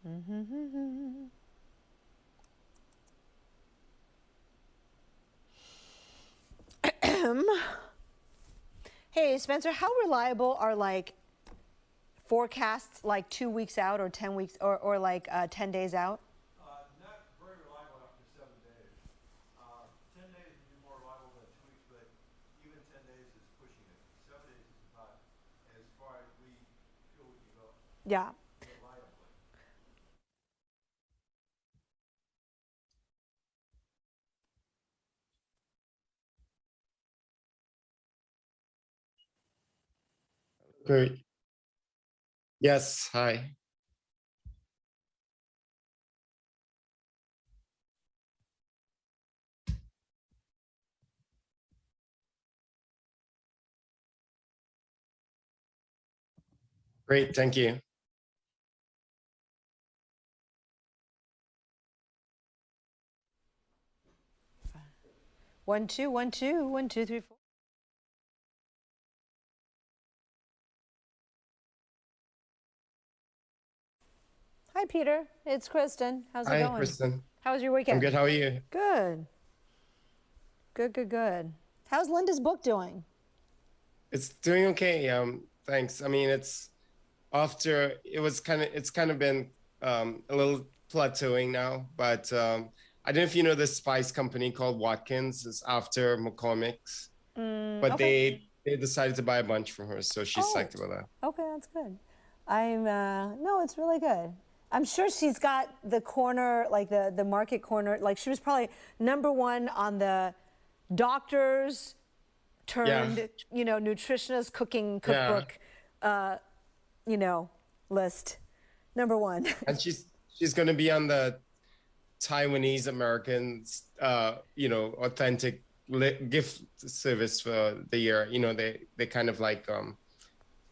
Hey, Spencer, how reliable are like forecasts like 2 weeks out or 10 weeks or like 10 days out? Not very reliable after 7 days. 10 days would be more reliable than 2 weeks, but even 10 days is pushing it. 7 days is about as far as we feel we can go Yeah. reliably. Great. Yes, hi. Great, thank you. One, two, one, two, one, two, three, four. Hi, Peter. It's Kristen. How's it Hi, going? Kristen. How was your I'm weekend? good. How are you? Good. Good, good, good. How's Linda's book doing? It's doing okay. Thanks. I mean, it's after it's kind of been a little plateauing now, but I don't know if you know this spice company called Watkins. It's after McCormick's, but Okay. they decided to buy a bunch from her, so she's Oh, psyched about that. okay, that's good. No, it's really good. I'm sure she's got the corner, like the market corner, like she was probably #1 on the doctors turned, nutritionist cooking Yeah. cookbook, you know, list. #1. And she's going to be on the Taiwanese Americans, authentic gift service for the year. They kind of like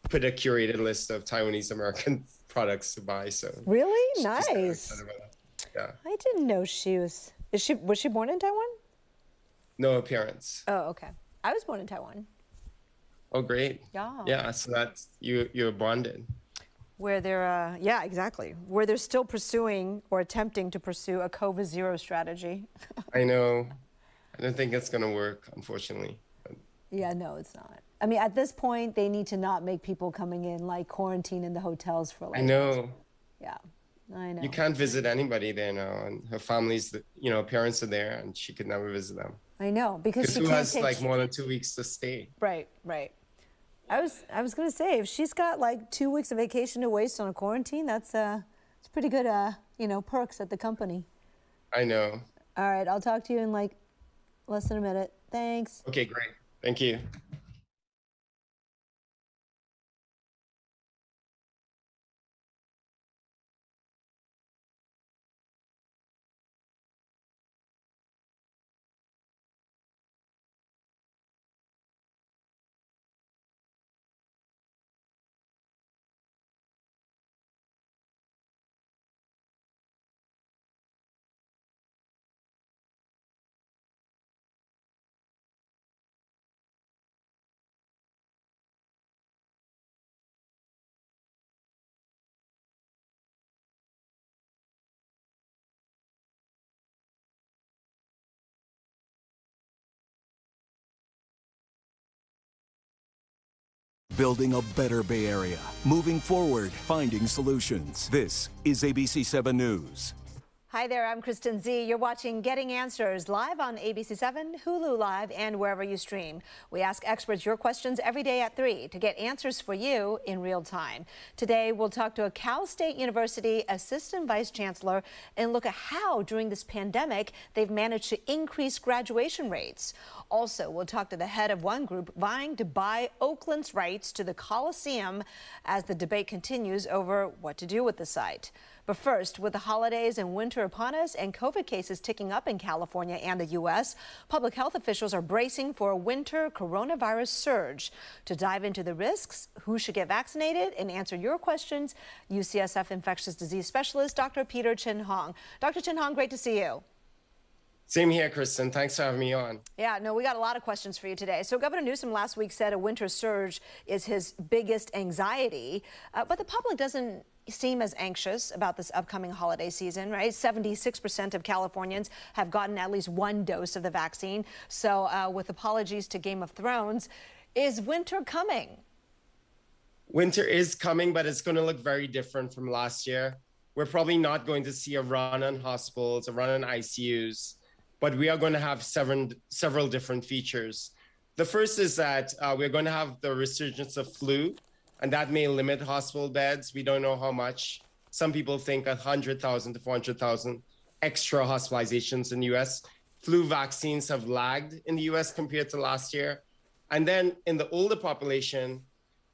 put a curated list of Taiwanese American products to buy. So Really? she's kind of Nice. excited about that. Yeah. I didn't know she was. Was she born in Taiwan? No appearance. Oh, okay. I was born in Taiwan. Oh, great. Yeah. Yeah. So that's you're bonded. Where they're, yeah, exactly. Where they're still pursuing or attempting to pursue a COVID zero strategy. I know. I don't think it's going to work, unfortunately. But Yeah, no, it's not. I mean, at this point, they need to not make people coming in like quarantine in the hotels for like. I know. Yeah, I know. You can't visit anybody there now, and her family's, parents are there, and she could never visit them. I know because Because she who can't has take. like more than 2 weeks to stay? Right, right. I was gonna say if she's got like 2 weeks of vacation to waste on a quarantine, it's pretty good, perks at the company. I know. All right, I'll talk to you in like less than a minute. Thanks. Okay, great. Thank you. Building a better Bay Area. Moving forward, finding solutions. This is ABC 7 News. Hi there, I'm Kristen Z. You're watching Getting Answers live on ABC7, Hulu Live, and wherever you stream. We ask experts your questions every day at 3 to get answers for you in real time. Today, we'll talk to a Cal State University Assistant Vice Chancellor and look at how, during this pandemic, they've managed to increase graduation rates. Also, we'll talk to the head of one group vying to buy Oakland's rights to the Coliseum as the debate continues over what to do with the site. But first, with the holidays and winter upon us and COVID cases ticking up in California and the U.S., public health officials are bracing for a winter coronavirus surge. To dive into the risks, who should get vaccinated, and answer your questions, UCSF infectious disease specialist Dr. Peter Chin Hong. Dr. Chin Hong, great to see you. Same here, Kristen. Thanks for having me on. Yeah, no, we got a lot of questions for you today. So Governor Newsom last week said a winter surge is his biggest anxiety, but the public doesn't seem as anxious about this upcoming holiday season, right? 76% of Californians have gotten at least one dose of the vaccine. So with apologies to Game of Thrones, is winter coming? Winter is coming, but it's going to look very different from last year. We're probably not going to see a run on hospitals, a run on ICUs, but we are going to have several different features. The first is that we're going to have the resurgence of flu, and that may limit hospital beds. We don't know how much. Some people think 100,000 to 400,000 extra hospitalizations in the US. Flu vaccines have lagged in the US compared to last year. And then in the older population,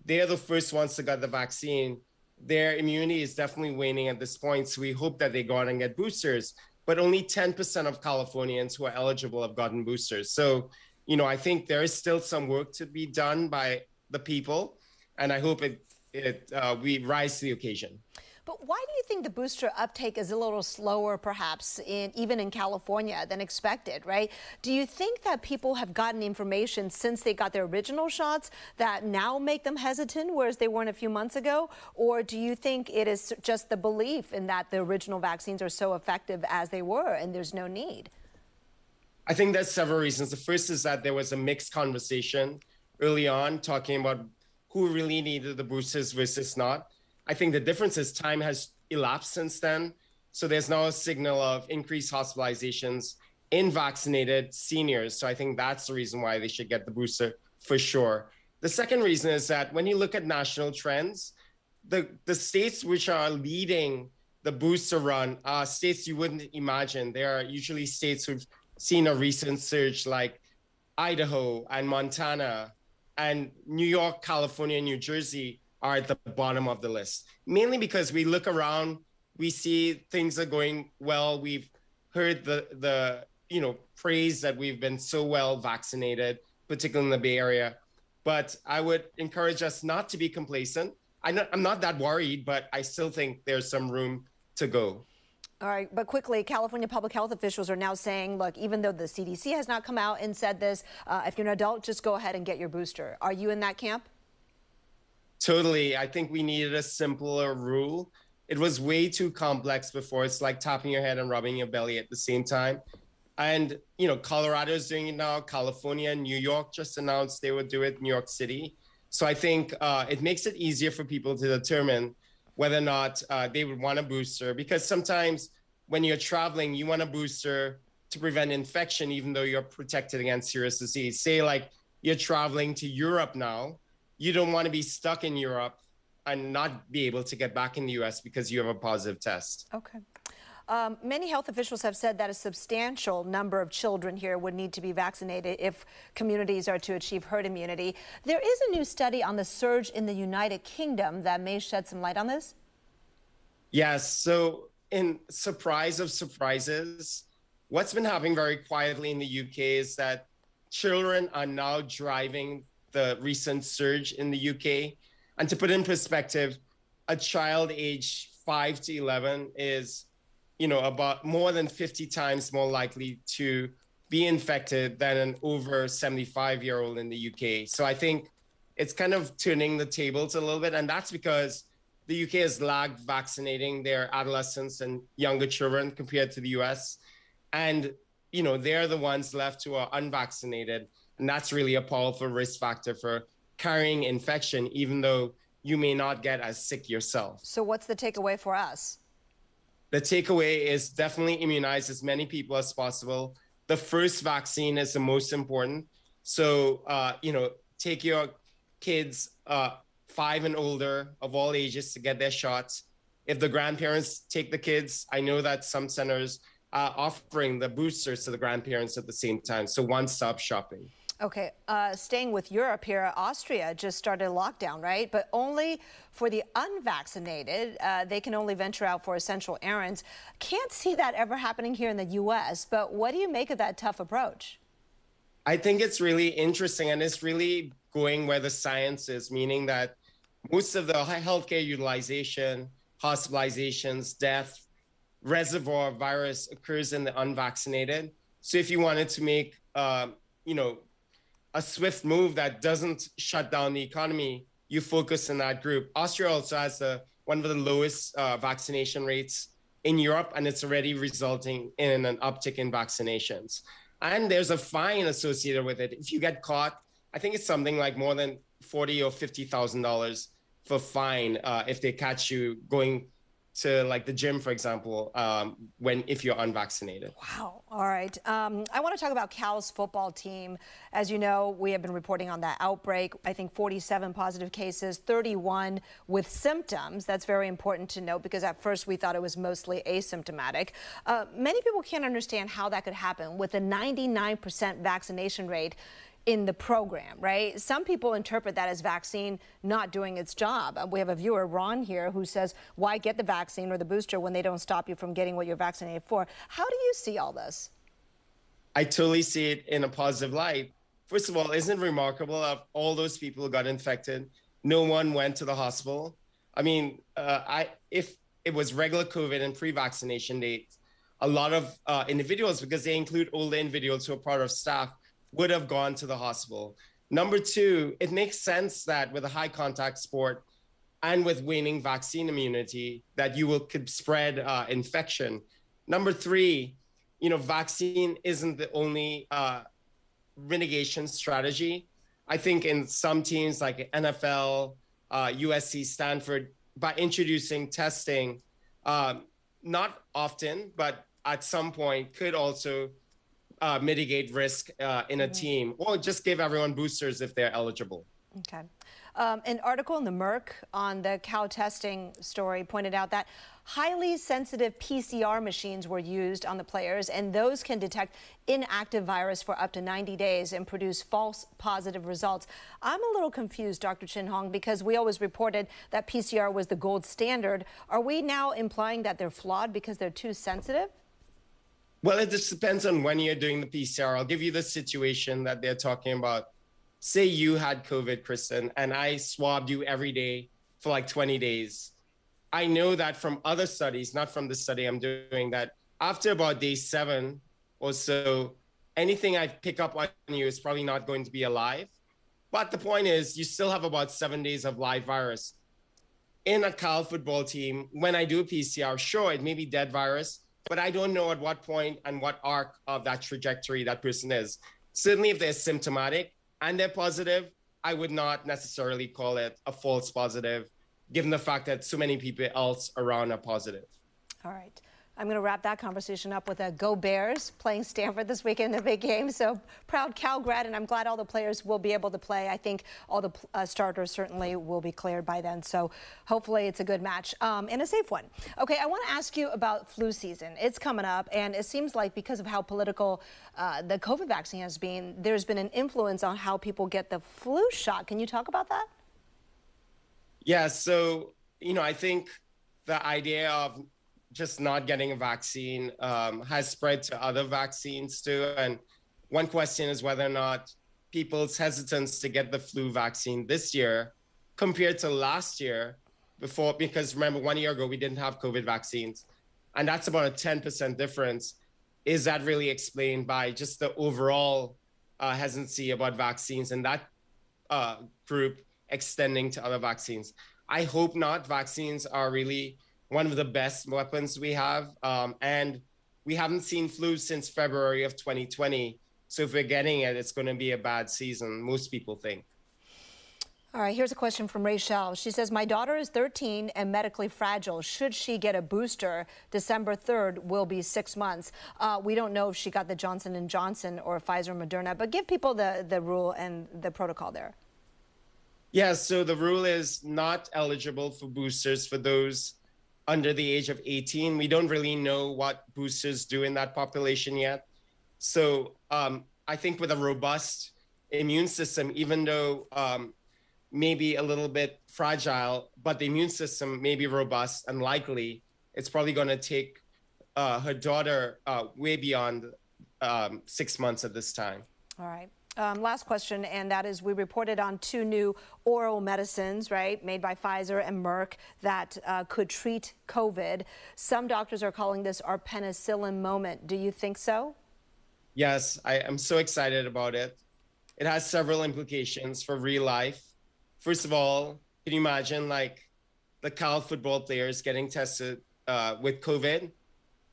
they are the first ones to get the vaccine. Their immunity is definitely waning at this point. So we hope that they go out and get boosters. But only 10% of Californians who are eligible have gotten boosters. So, I think there is still some work to be done by the people. And I hope we rise to the occasion. But why do you think the booster uptake is a little slower, perhaps, even in California than expected, right? Do you think that people have gotten information since they got their original shots that now make them hesitant, whereas they weren't a few months ago? Or do you think it is just the belief in that the original vaccines are so effective as they were and there's no need? I think there's several reasons. The first is that there was a mixed conversation early on talking about who really needed the boosters versus not. I think the difference is time has elapsed since then. So there's now a signal of increased hospitalizations in vaccinated seniors. So I think that's the reason why they should get the booster for sure. The second reason is that when you look at national trends, the states which are leading the booster run are states you wouldn't imagine. They are usually states who've seen a recent surge like Idaho and Montana, and New York, California, and New Jersey are at the bottom of the list, mainly because we look around, we see things are going well. We've heard the praise that we've been so well vaccinated, particularly in the Bay Area. But I would encourage us not to be complacent. I'm not that worried, but I still think there's some room to go. All right, but quickly, California public health officials are now saying, look, even though the CDC has not come out and said this, if you're an adult, just go ahead and get your booster. Are you in that camp? Totally. I think we needed a simpler rule. It was way too complex before. It's like tapping your head and rubbing your belly at the same time. And, Colorado is doing it now. California and New York just announced they would do it, New York City. So I think it makes it easier for people to determine whether or not they would want a booster, because sometimes when you're traveling, you want a booster to prevent infection, even though you're protected against serious disease. Say like you're traveling to Europe now, you don't want to be stuck in Europe and not be able to get back in the US because you have a positive test. Okay. Many health officials have said that a substantial number of children here would need to be vaccinated if communities are to achieve herd immunity. There is a new study on the surge in the United Kingdom that may shed some light on this. Yes. So in surprise of surprises, what's been happening very quietly in the UK is that children are now driving the recent surge in the UK. And to put in perspective, a child aged 5 to 11 is about more than 50 times more likely to be infected than an over 75-year-old in the UK. So I think it's kind of turning the tables a little bit. And that's because the UK has lagged vaccinating their adolescents and younger children compared to the US. And, they're the ones left who are unvaccinated. And that's really a powerful risk factor for carrying infection, even though you may not get as sick yourself. So what's the takeaway for us? The takeaway is definitely immunize as many people as possible. The first vaccine is the most important. So, take your kids 5 and older of all ages to get their shots. If the grandparents take the kids, I know that some centers are offering the boosters to the grandparents at the same time. So one-stop shopping. Okay, staying with Europe here, Austria just started a lockdown, right? But only for the unvaccinated. They can only venture out for essential errands. Can't see that ever happening here in the U.S., but what do you make of that tough approach? I think it's really interesting, and it's really going where the science is, meaning that most of the healthcare utilization, hospitalizations, death, reservoir virus occurs in the unvaccinated. So if you wanted to make, you know, a swift move that doesn't shut down the economy, you focus on that group. Austria also has one of the lowest vaccination rates in Europe, and it's already resulting in an uptick in vaccinations. And there's a fine associated with it. If you get caught, I think it's something like more than $40,000 or $50,000 for fine if they catch you going to like the gym, for example, if you're unvaccinated. Wow. All right. I want to talk about Cal's football team. As you know, we have been reporting on that outbreak. I think 47 positive cases, 31 with symptoms. That's very important to note because at first we thought it was mostly asymptomatic. Many people can't understand how that could happen with a 99% vaccination rate in the program, right? Some people interpret that as vaccine not doing its job. We have a viewer, Ron, here, who says, why get the vaccine or the booster when they don't stop you from getting what you're vaccinated for? How do you see all this? I totally see it in a positive light. First of all, isn't it remarkable of all those people who got infected, no one went to the hospital? I mean, if it was regular COVID and pre-vaccination dates, a lot of individuals, because they include older individuals who are part of staff, would have gone to the hospital. Number two, it makes sense that with a high contact sport and with waning vaccine immunity, that could spread infection. Number three, you know, vaccine isn't the only mitigation strategy. I think in some teams like NFL, USC, Stanford, by introducing testing, not often, but at some point could also mitigate risk in a team, or just give everyone boosters if they're eligible. Okay. An article in the Merck on the Cal testing story pointed out that highly sensitive PCR machines were used on the players, and those can detect inactive virus for up to 90 days and produce false positive results. I'm a little confused, Dr. Chin Hong, because we always reported that PCR was the gold standard. Are we now implying that they're flawed because they're too sensitive? Well, it just depends on when you're doing the PCR. I'll give you the situation that they're talking about. Say you had COVID, Kristen, and I swabbed you every day for like 20 days. I know that from other studies, not from the study I'm doing, that after about day 7 or so, anything I pick up on you is probably not going to be alive. But the point is, you still have about 7 days of live virus. In a Cal football team, when I do a PCR, sure, it may be dead virus, but I don't know at what point and what arc of that trajectory that person is. Certainly if they're symptomatic and they're positive, I would not necessarily call it a false positive, given the fact that so many people else around are positive. All right. I'm going to wrap that conversation up with a Go Bears playing Stanford this weekend in the big game. So proud Cal grad, and I'm glad all the players will be able to play. I think all the starters certainly will be cleared by then. So hopefully it's a good match and a safe one. Okay, I want to ask you about flu season. It's coming up, and it seems like because of how political the COVID vaccine has been, there's been an influence on how people get the flu shot. Can you talk about that? Yeah, so, you know, I think the idea of just not getting a vaccine has spread to other vaccines too. And one question is whether or not people's hesitance to get the flu vaccine this year compared to last year before, because remember 1 year ago, we didn't have COVID vaccines. And that's about a 10% difference. Is that really explained by just the overall hesitancy about vaccines and that group extending to other vaccines? I hope not. Vaccines are really one of the best weapons we have. And we haven't seen flu since February of 2020. So if we're getting it, it's going to be a bad season, most people think. All right, here's a question from Rachel. She says, my daughter is 13 and medically fragile. Should she get a booster? December 3rd will be 6 months. We don't know if she got the Johnson & Johnson or Pfizer or Moderna, but give people the rule and the protocol there. Yeah, so the rule is not eligible for boosters for those under the age of 18. We don't really know what boosters do in that population yet. So I think with a robust immune system, even though maybe a little bit fragile, but the immune system may be robust and likely, it's probably going to take her daughter way beyond 6 months at this time. All right. Last question, and that is, we reported on 2 new oral medicines, right, made by Pfizer and Merck that could treat COVID. Some doctors are calling this our penicillin moment. Do you think so? Yes, I'm so excited about it. It has several implications for real life. First of all, can you imagine like the Cal football players getting tested with COVID?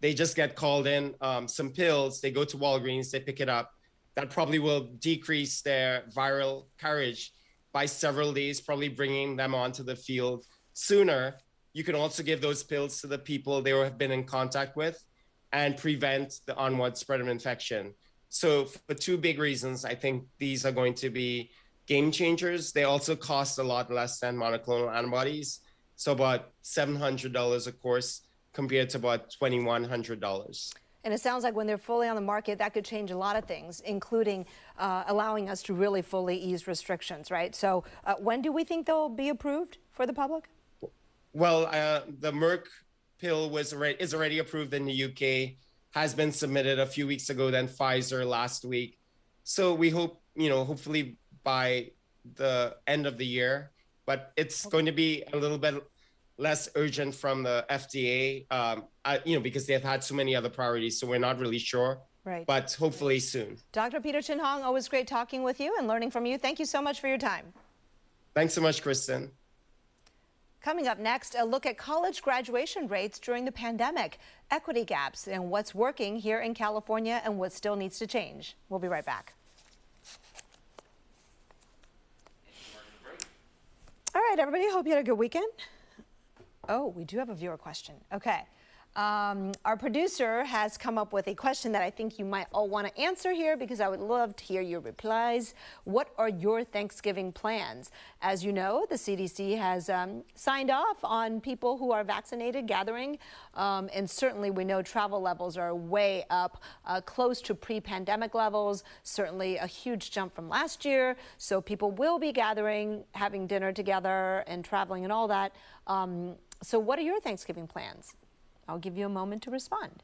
They just get called in some pills, they go to Walgreens, they pick it up. That probably will decrease their viral carriage by several days, probably bringing them onto the field sooner. You can also give those pills to the people they have been in contact with and prevent the onward spread of infection. So for two big reasons, I think these are going to be game changers. They also cost a lot less than monoclonal antibodies. So about $700 a course compared to about $2,100. And it sounds like when they're fully on the market, that could change a lot of things, including allowing us to really fully ease restrictions, right? So when do we think they'll be approved for the public? Well, the Merck pill is already approved in the UK, has been submitted a few weeks ago, then Pfizer last week. So we hope, hopefully by the end of the year, but it's going to be a little bit less urgent from the FDA, because they've had so many other priorities. So we're not really sure, right? But hopefully soon. Dr. Peter Chin-Hong, always great talking with you and learning from you. Thank you so much for your time. Thanks so much, Kristen. Coming up next, a look at college graduation rates during the pandemic, equity gaps, and what's working here in California and what still needs to change. We'll be right back. All right, everybody, hope you had a good weekend. Oh, we do have a viewer question. Okay. Our producer has come up with a question that I think you might all want to answer here because I would love to hear your replies. What are your Thanksgiving plans? As you know, the CDC has signed off on people who are vaccinated gathering, and certainly we know travel levels are way up, close to pre-pandemic levels, certainly a huge jump from last year. So people will be gathering, having dinner together and traveling and all that. So what are your Thanksgiving plans? I'll give you a moment to respond.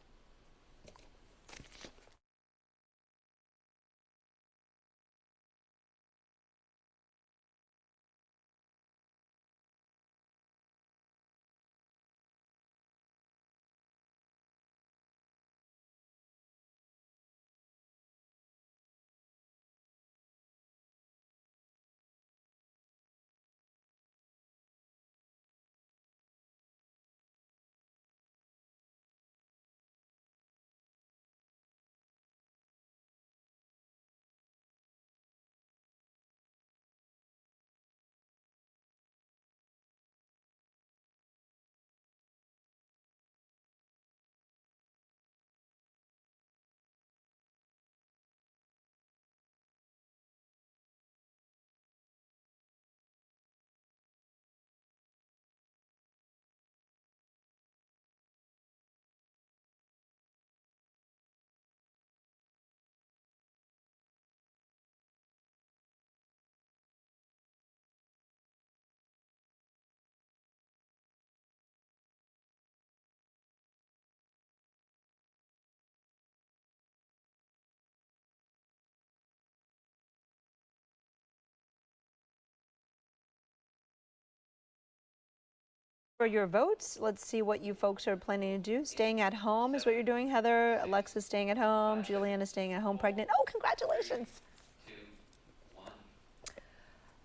For your votes, let's see what you folks are planning to do. Staying at home is what you're doing, Heather. Alexa's staying at home. Juliana staying at home pregnant. Oh, congratulations.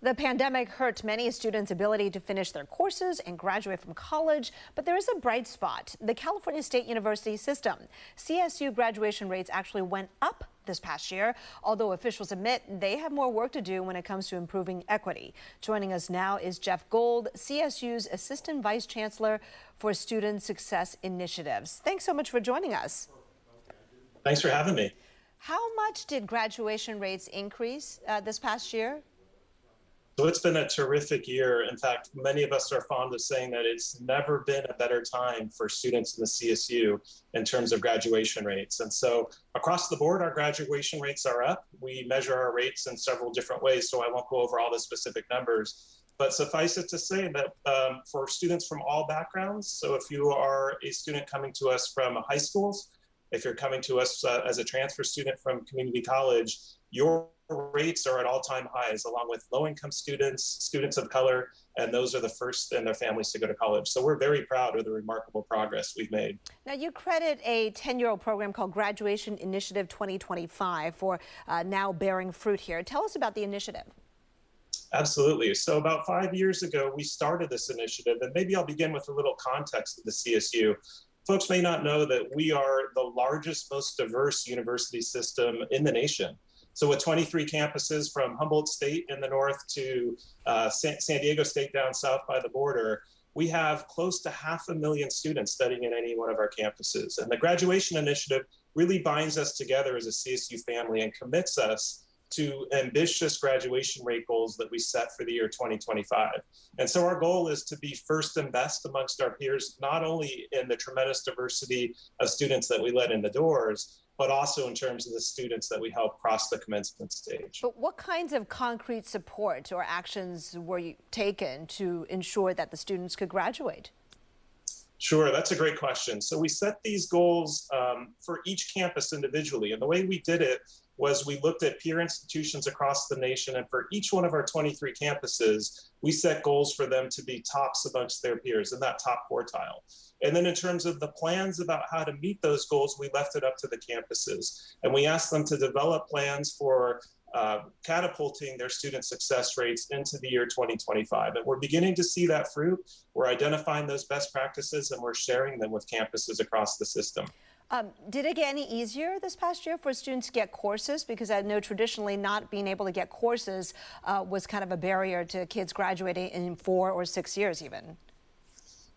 The pandemic hurt many students' ability to finish their courses and graduate from college, but there is a bright spot. The California State University system. CSU graduation rates actually went up this past year, although officials admit they have more work to do when it comes to improving equity. Joining us now is Jeff Gold, CSU's Assistant Vice Chancellor for Student Success Initiatives. Thanks so much for joining us. Thanks for having me. How much did graduation rates increase this past year? So it's been a terrific year. In fact, many of us are fond of saying that it's never been a better time for students in the CSU in terms of graduation rates. And so across the board, our graduation rates are up. We measure our rates in several different ways, so I won't go over all the specific numbers. But suffice it to say that for students from all backgrounds, so if you are a student coming to us from high schools, if you're coming to us as a transfer student from community college, your rates are at all-time highs, along with low-income students, students of color, and those are the first in their families to go to college. So we're very proud of the remarkable progress we've made. Now, you credit a 10-year-old program called Graduation Initiative 2025 for now bearing fruit here. Tell us about the initiative. Absolutely. So about 5 years ago, we started this initiative, and maybe I'll begin with a little context of the CSU. Folks may not know that we are the largest, most diverse university system in the nation. So with 23 campuses from Humboldt State in the north to San Diego State down south by the border, we have close to 500,000 students studying in any one of our campuses. And the Graduation Initiative really binds us together as a CSU family and commits us to ambitious graduation rate goals that we set for the year 2025. And so our goal is to be first and best amongst our peers, not only in the tremendous diversity of students that we let in the doors, but also in terms of the students that we help cross the commencement stage. But what kinds of concrete support or actions were you taken to ensure that the students could graduate? Sure, that's a great question. So we set these goals for each campus individually. And the way we did it was we looked at peer institutions across the nation, and for each one of our 23 campuses, we set goals for them to be tops amongst their peers in that top quartile. And then in terms of the plans about how to meet those goals, we left it up to the campuses. And we asked them to develop plans for catapulting their student success rates into the year 2025. And we're beginning to see that fruit. We're identifying those best practices and we're sharing them with campuses across the system. Did it get any easier this past year for students to get courses? Because I know traditionally not being able to get courses was kind of a barrier to kids graduating in 4 or 6 years even.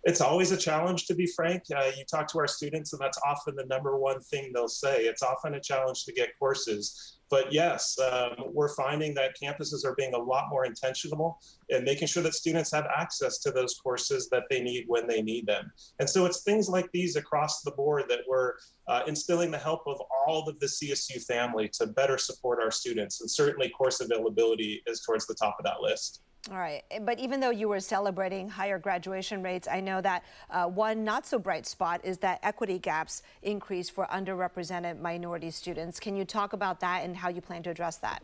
It's always a challenge, to be frank. You talk to our students and that's often the number one thing they'll say. It's often a challenge to get courses. But yes, we're finding that campuses are being a lot more intentional in making sure that students have access to those courses that they need when they need them. And so it's things like these across the board that we're instilling the help of all of the CSU family to better support our students. And certainly course availability is towards the top of that list. All right. But even though you were celebrating higher graduation rates, I know that one not so bright spot is that equity gaps increase for underrepresented minority students. Can you talk about that and how you plan to address that?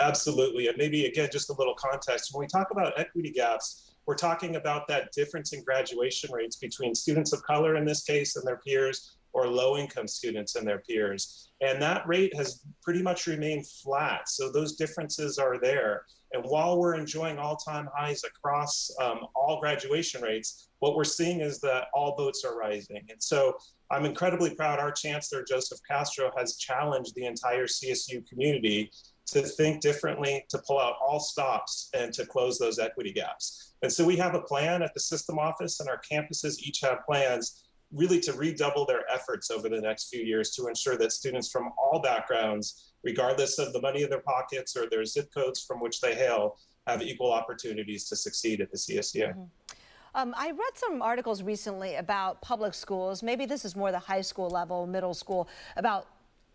Absolutely. And maybe, again, just a little context. When we talk about equity gaps, we're talking about that difference in graduation rates between students of color, in this case, and their peers, or low-income students and their peers. And that rate has pretty much remained flat. So those differences are there. And while we're enjoying all-time highs across all graduation rates, what we're seeing is that all boats are rising. And so I'm incredibly proud our Chancellor, Joseph Castro, has challenged the entire CSU community to think differently, to pull out all stops, and to close those equity gaps. And so we have a plan at the system office, and our campuses each have plans really to redouble their efforts over the next few years to ensure that students from all backgrounds, regardless of the money in their pockets or their zip codes from which they hail, have equal opportunities to succeed at the CSU. Mm-hmm. I read some articles recently about public schools, maybe this is more the high school level, middle school, about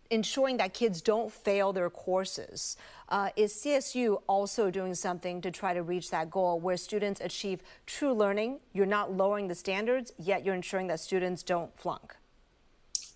ensuring that kids don't fail their courses. Is CSU also doing something to try to reach that goal where students achieve true learning? You're not lowering the standards, yet you're ensuring that students don't flunk.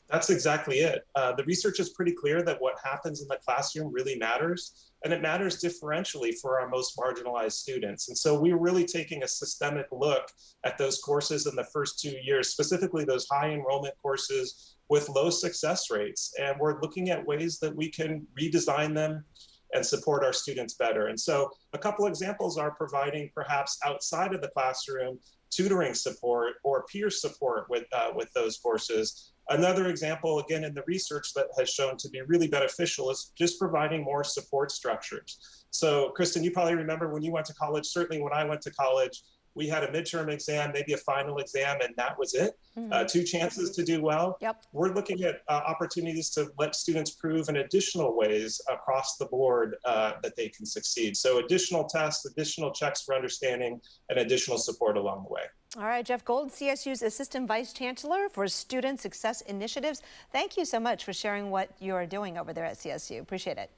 That's exactly it. The research is pretty clear that what happens in the classroom really matters, and it matters differentially for our most marginalized students. And so we're really taking a systemic look at those courses in the first 2 years, specifically those high enrollment courses with low success rates. And we're looking at ways that we can redesign them and support our students better. And so a couple examples are providing perhaps outside of the classroom tutoring support or peer support with those courses. Another example, again, in the research that has shown to be really beneficial is just providing more support structures. So, Kristen, you probably remember when you went to college, certainly when I went to college, we had a midterm exam, maybe a final exam, and that was it. Mm-hmm. 2 chances to do well. Yep. We're looking at opportunities to let students prove in additional ways across the board that they can succeed. So additional tests, additional checks for understanding, and additional support along the way. All right, Jeff Gold, CSU's Assistant Vice Chancellor for Student Success Initiatives. Thank you so much for sharing what you're doing over there at CSU. Appreciate it.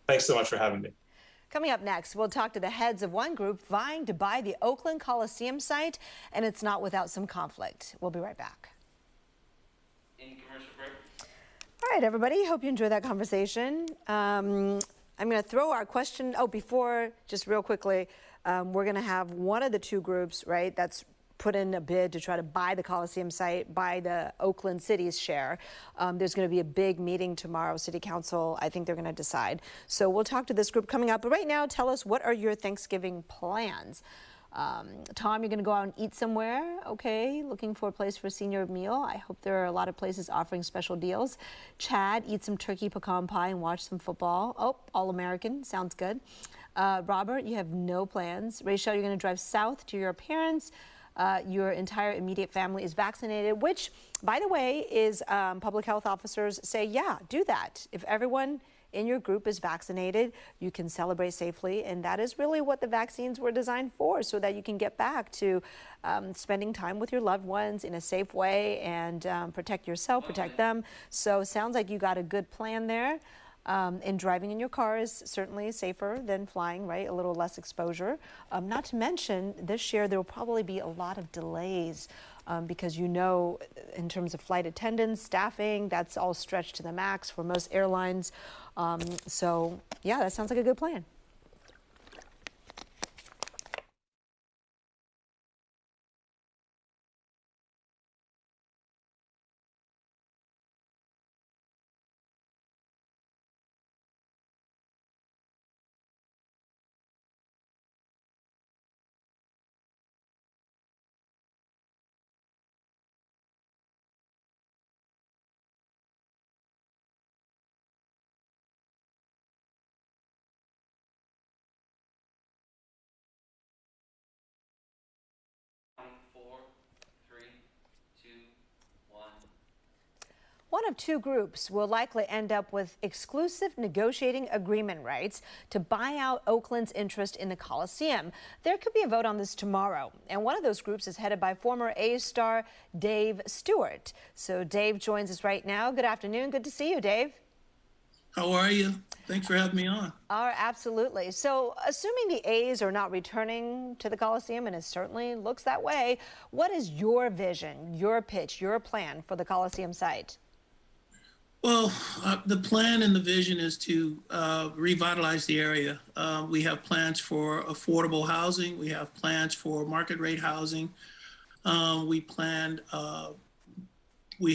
Thanks so much for having me. Coming up next, we'll talk to the heads of one group vying to buy the Oakland Coliseum site, and it's not without some conflict. We'll be right back. Any commercial break? All right, everybody. Hope you enjoyed that conversation. I'm going to throw our question. Oh, before, just real quickly, we're going to have one of the two groups, right, that's put in a bid to try to buy the Coliseum site, buy the Oakland city's share. There's going to be a big meeting tomorrow, City Council. I think they're going to decide. So we'll talk to this group coming up. But right now, tell us, what are your Thanksgiving plans? Tom, you're going to go out and eat somewhere. Okay, looking for a place for a senior meal. I hope there are a lot of places offering special deals. Chad, eat some turkey pecan pie and watch some football. Oh, All-American, sounds good. Robert, you have no plans. Rachel, you're going to drive south to your parents. Your entire immediate family is vaccinated, which, by the way, is public health officers say, yeah, do that. If everyone in your group is vaccinated, you can celebrate safely. And that is really what the vaccines were designed for, so that you can get back to spending time with your loved ones in a safe way and protect yourself, protect them. So it sounds like you got a good plan there. And driving in your car is certainly safer than flying, right? A little less exposure. Not to mention, this year there will probably be a lot of delays because, you know, in terms of flight attendants, staffing, that's all stretched to the max for most airlines. So, yeah, that sounds like a good plan. One of two groups will likely end up with exclusive negotiating agreement rights to buy out Oakland's interest in the Coliseum. There could be a vote on this tomorrow, and one of those groups is headed by former A's star Dave Stewart. So Dave joins us right now. Good afternoon. Good to see you, Dave. How are you? Thanks for having me on. Absolutely. So assuming the A's are not returning to the Coliseum, and it certainly looks that way, what is your vision, your pitch, your plan for the Coliseum site? Well, the plan and the vision is to revitalize the area. We have plans for affordable housing. We have plans for market rate housing. We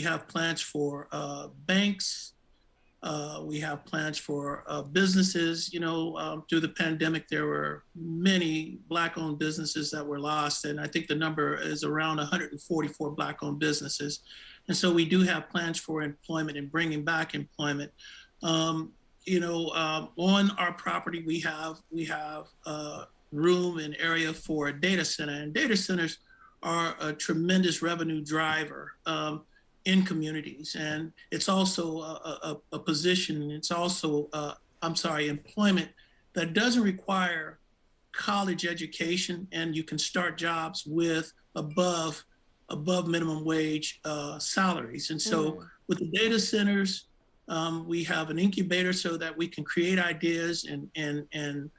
have plans for banks. We have plans for businesses. You know, through the pandemic, there were many Black-owned businesses that were lost, and I think the number is around 144 Black-owned businesses. And so we do have plans for employment and bringing back employment. You know, on our property, we have room and area for a data center, and data centers are a tremendous revenue driver in communities. And it's also a position, it's also, employment that doesn't require college education, and you can start jobs with above minimum wage salaries. And so with the data centers, we have an incubator so that we can create ideas and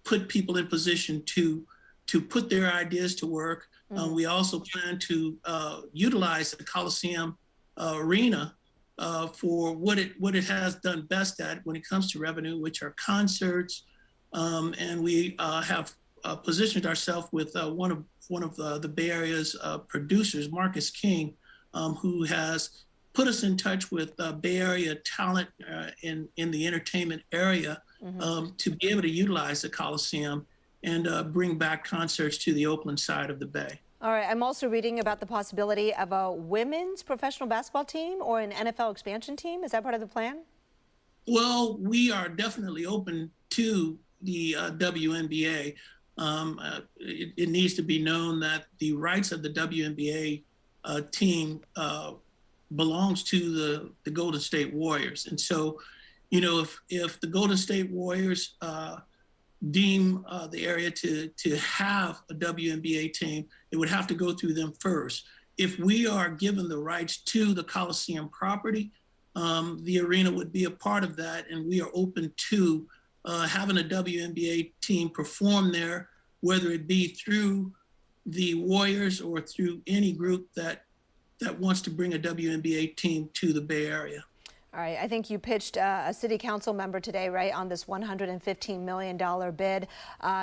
put people in position to put their ideas to work. We also plan to utilize the Coliseum arena for what it has done best at when it comes to revenue, which are concerts. And we have positioned ourselves with one of the Bay Area's producers, Marcus King, who has put us in touch with Bay Area talent in the entertainment area to be able to utilize the Coliseum and bring back concerts to the Oakland side of the Bay. All right, I'm also reading about the possibility of a women's professional basketball team or an NFL expansion team. Is that part of the plan? Well, we are definitely open to the WNBA. It needs to be known that the rights of the WNBA team belongs to the Golden State Warriors. And so, you know, if the Golden State Warriors deem the area to have a WNBA team, it would have to go through them first. If we are given the rights to the Coliseum property, the arena would be a part of that, and we are open to having a WNBA team perform there, whether it be through the Warriors or through any group that wants to bring a WNBA team to the Bay Area. All right, I think you pitched a city council member today, right, on this $115 million bid.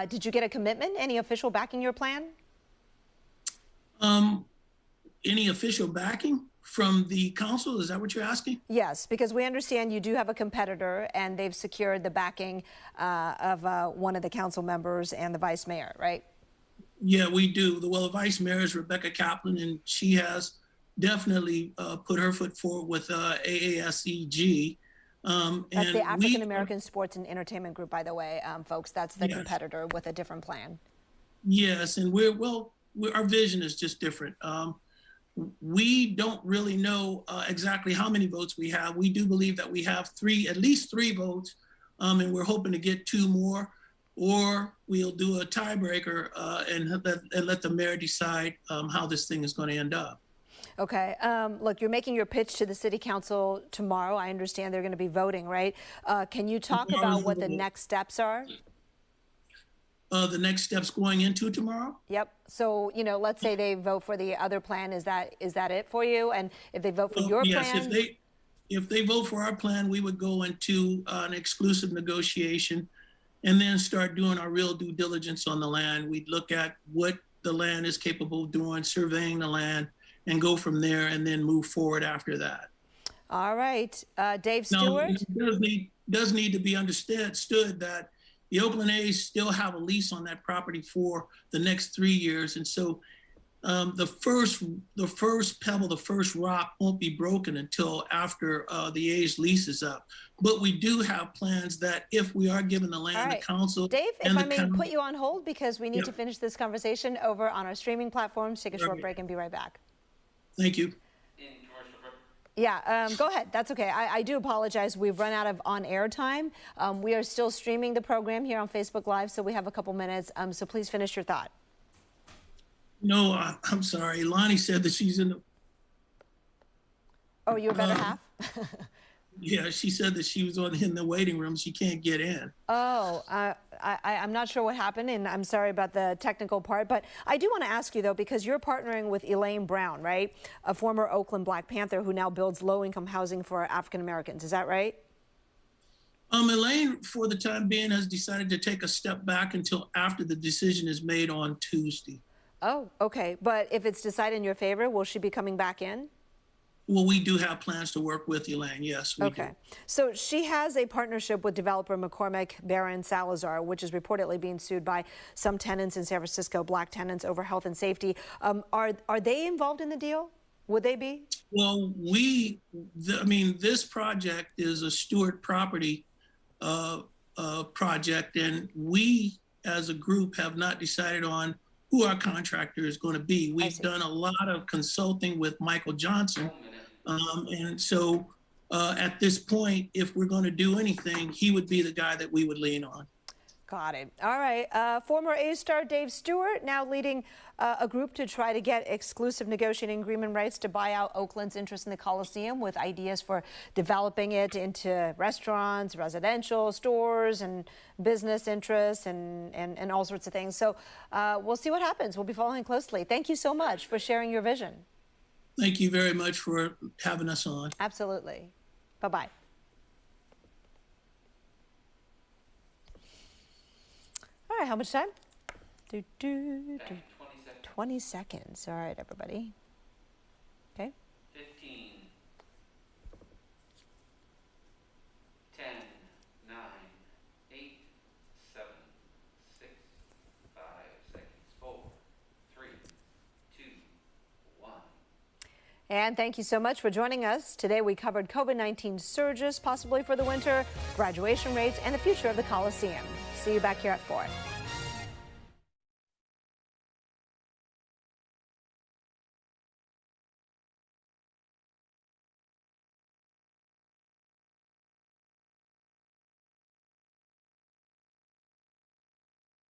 Did you get a commitment, any official backing your plan? Any official backing from the council? Is that what you're asking? Yes, because we understand you do have a competitor and they've secured the backing of one of the council members and the vice mayor, right? Yeah, we do. Well, the vice mayor is Rebecca Kaplan, and she has definitely put her foot forward with AASEG. That's the African American Sports and Entertainment Group, by the way, folks. That's the competitor with a different plan. Yes, and our vision is just different. We don't really know exactly how many votes we have. We do believe that we have at least three votes, and we're hoping to get two more, or we'll do a tiebreaker and let the mayor decide how this thing is going to end up. Okay. Look, you're making your pitch to the city council tomorrow. I understand they're going to be voting, right? Can you talk about what the next steps are? The next steps going into tomorrow? Yep. So, you know, let's say they vote for the other plan. Is that it for you? And if they vote for your plan? Yes, if they vote for our plan, we would go into an exclusive negotiation and then start doing our real due diligence on the land. We'd look at what the land is capable of doing, surveying the land, and go from there and then move forward after that. All right. Dave Stewart? Now, it does need to be understood that the Oakland A's still have a lease on that property for the next 3 years. And so the first pebble, the first rock won't be broken until after the A's lease is up. But we do have plans that if we are given the land, the council. Dave, if I may put you on hold because we need to finish this conversation over on our streaming platforms. Take a short break and be right back. Thank you. Yeah, go ahead. That's okay. I do apologize. We've run out of on-air time. We are still streaming the program here on Facebook Live, so we have a couple minutes. So please finish your thought. No, I'm sorry. Lonnie said that she's in the... Oh, your better half? Yeah, she said that she was in the waiting room. She can't get in. Oh, I'm not sure what happened, and I'm sorry about the technical part. But I do want to ask you, though, because you're partnering with Elaine Brown, right? A former Oakland Black Panther who now builds low-income housing for African Americans. Is that right? Elaine, for the time being, has decided to take a step back until after the decision is made on Tuesday. Oh, okay. But if it's decided in your favor, will she be coming back in? Well, we do have plans to work with Elaine. Yes, we do. So she has a partnership with developer McCormick Barron Salazar, which is reportedly being sued by some tenants in San Francisco, Black tenants, over health and safety. Are they involved in the deal? Would they be? Well, this project is a Stewart property project, and we as a group have not decided on who our contractor is going to be. We've done a lot of consulting with Michael Johnson. And so at this point, if we're going to do anything, he would be the guy that we would lean on. Got it. All right. Former A's star Dave Stewart now leading a group to try to get exclusive negotiating agreement rights to buy out Oakland's interest in the Coliseum, with ideas for developing it into restaurants, residential, stores, and business interests and all sorts of things. So we'll see what happens. We'll be following closely. Thank you so much for sharing your vision. Thank you very much for having us on. Absolutely. Bye-bye. All right, how much time? 20 seconds. All right, everybody. Okay. 15, 10, 9, 8, 7, 6, 5 seconds, 4, 3, 2, 1. And thank you so much for joining us. Today we covered COVID-19 surges, possibly for the winter, graduation rates, and the future of the Coliseum. See you back here at 4.